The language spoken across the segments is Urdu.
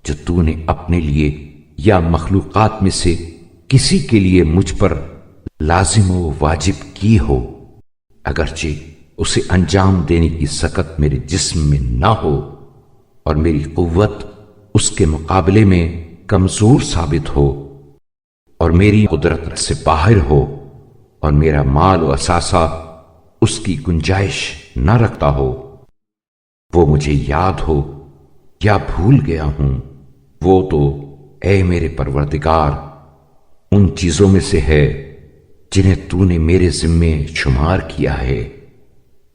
جو تو نے اپنے لیے یا مخلوقات میں سے کسی کے لیے مجھ پر لازم و واجب کی ہو، اگرچہ اسے انجام دینے کی سکت میرے جسم میں نہ ہو اور میری قوت اس کے مقابلے میں کمزور ثابت ہو اور میری قدرت سے باہر ہو اور میرا مال و اثاثہ اس کی گنجائش نہ رکھتا ہو، وہ مجھے یاد ہو یا بھول گیا ہوں، وہ تو اے میرے پروردگار ان چیزوں میں سے ہے جنہیں تو نے میرے ذمے شمار کیا ہے،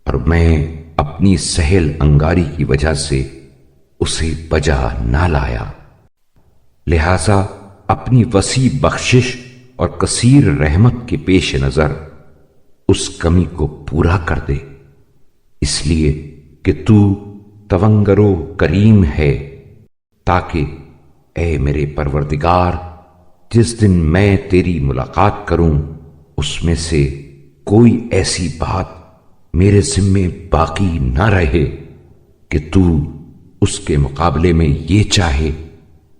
اور میں اپنی سہل انگاری کی وجہ سے اسے بجا نہ لایا، لہذا اپنی وسیع بخشش اور کثیر رحمت کے پیش نظر اس کمی کو پورا کر دے، اس لیے کہ تو تونگر و کریم ہے، تاکہ اے میرے پروردگار جس دن میں تیری ملاقات کروں اس میں سے کوئی ایسی بات میرے ذمے باقی نہ رہے کہ تو اس کے مقابلے میں یہ چاہے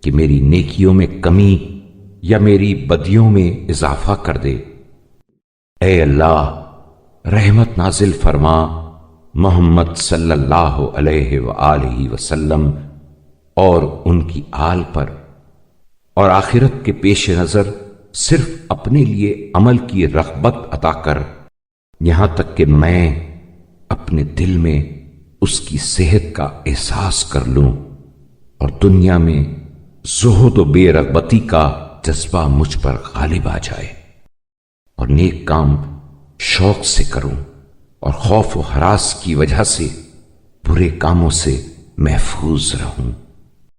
کہ میری نیکیوں میں کمی یا میری بدیوں میں اضافہ کر دے۔ اے اللہ، رحمت نازل فرما محمد صلی اللہ علیہ وآلہ وسلم اور ان کی آل پر، اور آخرت کے پیش نظر صرف اپنے لیے عمل کی رغبت عطا کر، یہاں تک کہ میں اپنے دل میں اس کی صحت کا احساس کر لوں اور دنیا میں زہد و بے رغبتی کا جذبہ مجھ پر غالب آ جائے، اور نیک کام شوق سے کروں اور خوف و ہراس کی وجہ سے برے کاموں سے محفوظ رہوں۔